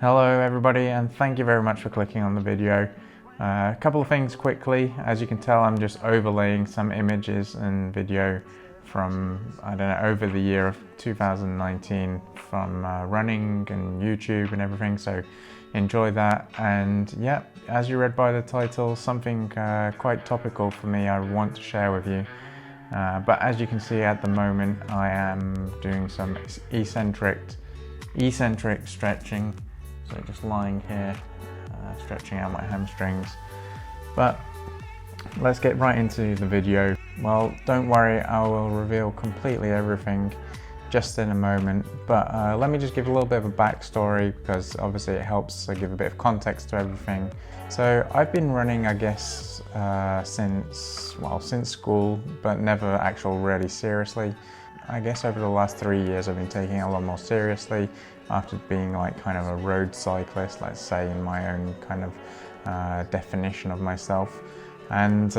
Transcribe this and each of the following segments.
Hello everybody, and thank you very much for clicking on the video. A couple of things quickly. As you can tell, I'm just overlaying some images and video from, I don't know, over the year of 2019 from running and YouTube and everything, so enjoy that. And yeah, as you read by the title, something quite topical for me I want to share with you. But as you can see at the moment, I am doing some eccentric stretching. So just lying here, stretching out my hamstrings. But let's get right into the video. Well, don't worry, I will reveal completely everything just in a moment. But let me just give a little bit of a backstory, because obviously it helps to give a bit of context to everything. So I've been running, I guess, since school, but never actually really seriously. I guess over the last 3 years I've been taking it a lot more seriously after being like kind of a road cyclist, let's say, in my own kind of definition of myself. And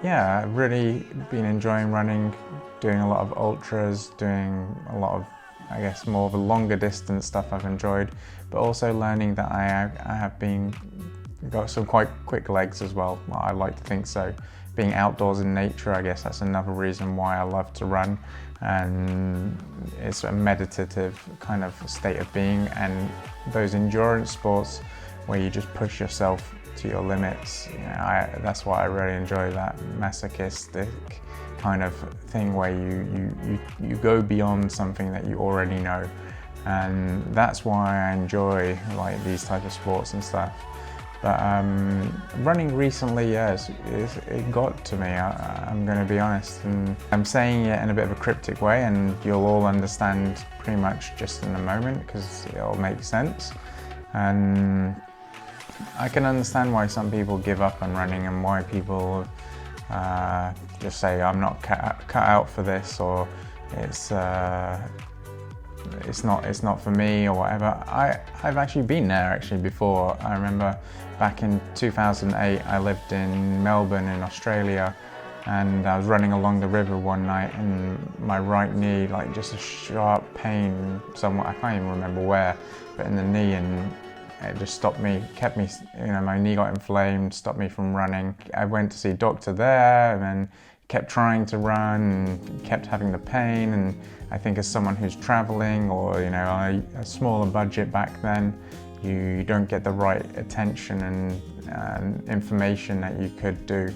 yeah, I've really been enjoying running, doing a lot of ultras, doing a lot of, I guess, more of a longer distance stuff I've enjoyed, but also learning that I have got some quite quick legs as well. I like to think so. Being outdoors in nature, I guess that's another reason why I love to run, and it's a meditative kind of state of being. And those endurance sports where you just push yourself to your limits, you know, that's why I really enjoy, that masochistic kind of thing where you go beyond something that you already know, and that's why I enjoy like these type of sports and stuff. But running recently, yes, it got to me, I'm going to be honest, and I'm saying it in a bit of a cryptic way, and you'll all understand pretty much just in a moment, because it'll make sense. And I can understand why some people give up on running, and why people just say, I'm not cut out for this, or it's not for me, or whatever. I've actually been there before. I remember back in 2008, I lived in Melbourne in Australia, and I was running along the river one night, and my right knee, like just a sharp pain somewhere, I can't even remember where, but in the knee, and it just stopped me, kept me, you know, my knee got inflamed, stopped me from running. I went to see a doctor there, and then kept trying to run and kept having the pain. And I think as someone who's traveling, or, you know, a smaller budget back then, you don't get the right attention and information that you could do.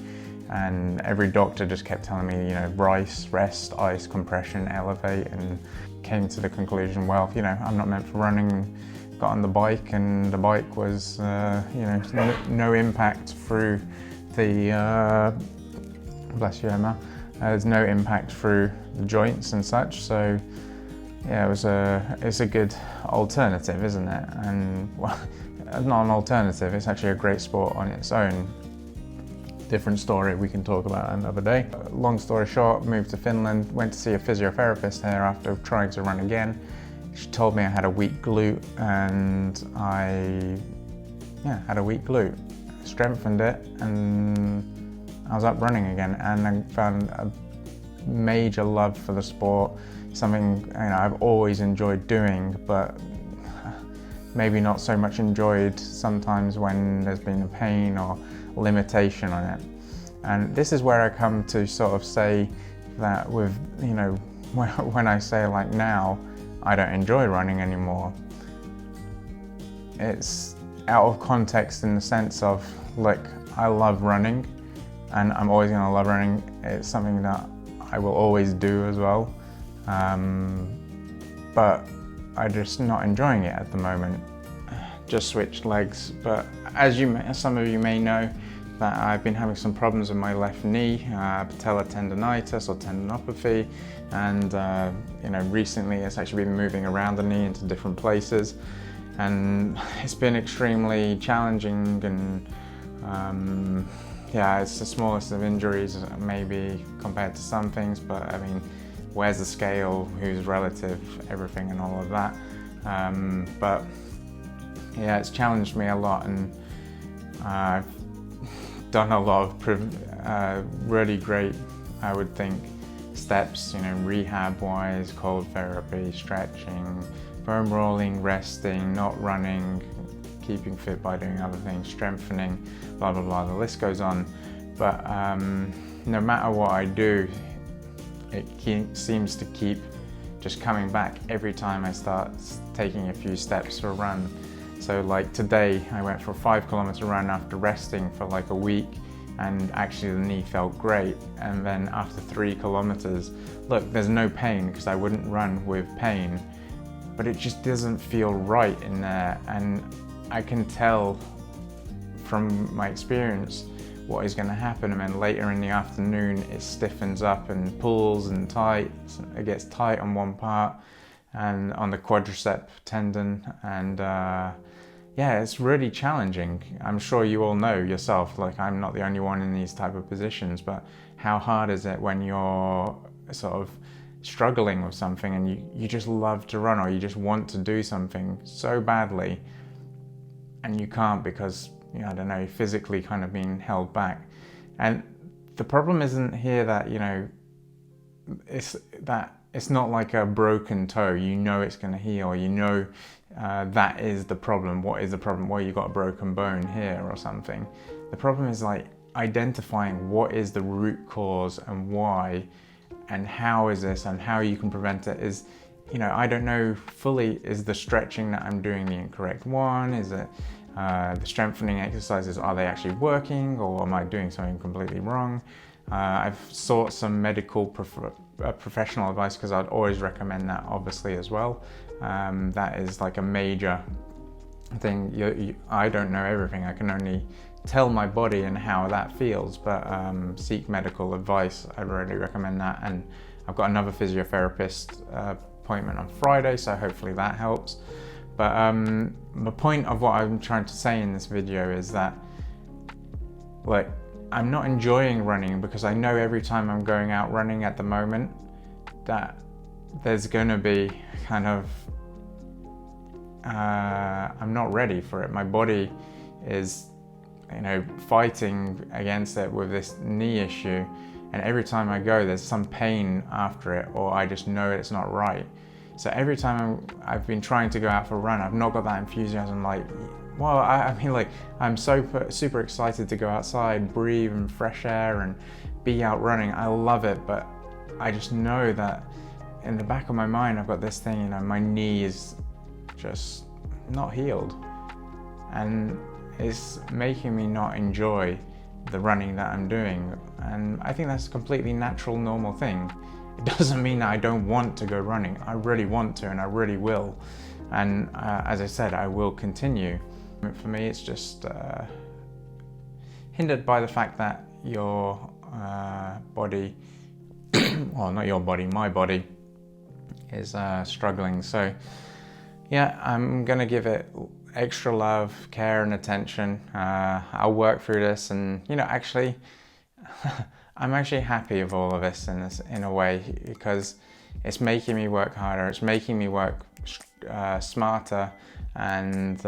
And every doctor just kept telling me, you know, rest, ice, compression, elevate, and came to the conclusion, well, you know, I'm not meant for running. Got on the bike, and the bike was, you know, no impact through the, bless you, Emma. There's no impact through the joints and such, so yeah, it's a good alternative, isn't it? And well, not an alternative, it's actually a great sport on its own. Different story we can talk about another day. Long story short, moved to Finland, went to see a physiotherapist there after trying to run again. She told me I had a weak glute, and I had a weak glute. Strengthened it, and I was up running again, and I found a major love for the sport. Something, you know, I've always enjoyed doing, but maybe not so much enjoyed sometimes when there's been a pain or limitation on it. And this is where I come to sort of say that with, you know, when I say like now, I don't enjoy running anymore. It's out of context in the sense of, look, I love running, and I'm always going to love running. It's something that I will always do as well. But I'm just not enjoying it at the moment. Just switched legs. But as some of you may know, that I've been having some problems with my left knee, patellar tendonitis or tendinopathy, and you know, recently it's actually been moving around the knee into different places, and it's been extremely challenging. And yeah, it's the smallest of injuries maybe compared to some things, but I mean, where's the scale, who's relative, everything and all of that. But yeah, it's challenged me a lot, and I've done a lot of really great, I would think, steps, you know, rehab wise, cold therapy, stretching, foam rolling, resting, not running, keeping fit by doing other things, strengthening, blah, blah, blah. The list goes on. But no matter what I do, it seems to keep just coming back every time I start taking a few steps for a run. So like today, I went for a 5-kilometer run after resting for like a week, and actually the knee felt great. And then after 3 kilometers, look, there's no pain because I wouldn't run with pain, but it just doesn't feel right in there. And I can tell from my experience what is going to happen. And then later in the afternoon, it stiffens up and pulls and tight. It gets tight on one part and on the quadricep tendon. And yeah, it's really challenging. I'm sure you all know yourself, like I'm not the only one in these type of positions, but how hard is it when you're sort of struggling with something and you just love to run, or you just want to do something so badly and you can't because, you know, I don't know, physically kind of being held back. And the problem isn't here that, you know, it's not like a broken toe. You know it's going to heal. You know that is the problem. What is the problem? Well, you got a broken bone here or something. The problem is like identifying what is the root cause and why, and how is this, and how you can prevent it. Is, you know, I don't know fully, is the stretching that I'm doing the incorrect one? Is it the strengthening exercises, are they actually working, or am I doing something completely wrong? I've sought some medical professional advice, because I'd always recommend that obviously as well. That is like a major thing. I don't know everything. I can only tell my body and how that feels, but seek medical advice. I really recommend that. And I've got another physiotherapist appointment on Friday, so hopefully that helps. But the point of what I'm trying to say in this video is that, like, I'm not enjoying running because I know every time I'm going out running at the moment that there's going to be kind of, I'm not ready for it. My body is, you know, fighting against it with this knee issue, and every time I go there's some pain after it, or I just know it's not right. So every time I've been trying to go out for a run, I've not got that enthusiasm. Like, well, I mean, like, I'm super excited to go outside, breathe and fresh air and be out running. I love it, but I just know that in the back of my mind, I've got this thing, you know, my knee is just not healed. And it's making me not enjoy the running that I'm doing. And I think that's a completely natural, normal thing. It doesn't mean that I don't want to go running. I really want to, and I really will. And as I said, I will continue. For me, it's just hindered by the fact that your body, well, not your body, my body is struggling. So yeah, I'm gonna give it extra love, care and attention. I'll work through this, and, you know, actually I'm actually happy with all of this in a way, because it's making me work harder, it's making me work smarter, and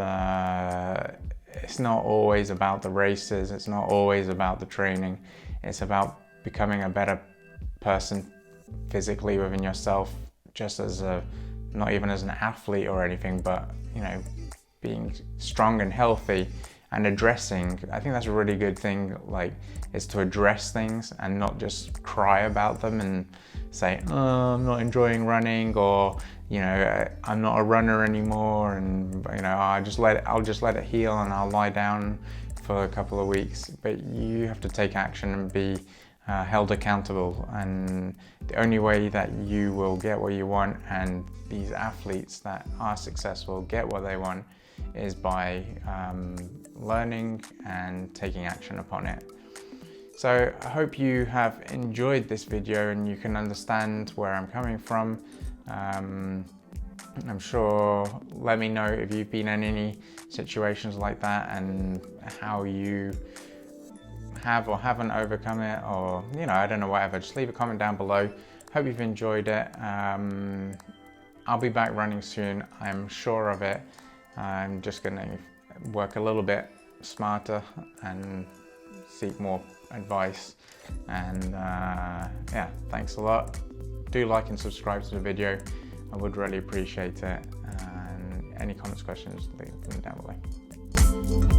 it's not always about the races, it's not always about the training, it's about becoming a better person physically within yourself, just as not even as an athlete or anything, but, you know, being strong and healthy and addressing. I think that's a really good thing, like, is to address things and not just cry about them and say, oh, I'm not enjoying running, or, you know, I'm not a runner anymore, and, you know, I'll just let it heal and I'll lie down for a couple of weeks. But you have to take action and be held accountable, and the only way that you will get what you want, and these athletes that are successful get what they want, is by learning and taking action upon it. So I hope you have enjoyed this video and you can understand where I'm coming from. I'm sure, let me know if you've been in any situations like that and how you have or haven't overcome it, or, you know, I don't know, whatever. Just leave a comment down below. Hope you've enjoyed it. I'll be back running soon, I'm sure of it. I'm just gonna work a little bit smarter and seek more advice. And yeah, thanks a lot. Do like and subscribe to the video. I would really appreciate it. any comments, questions, leave them down below.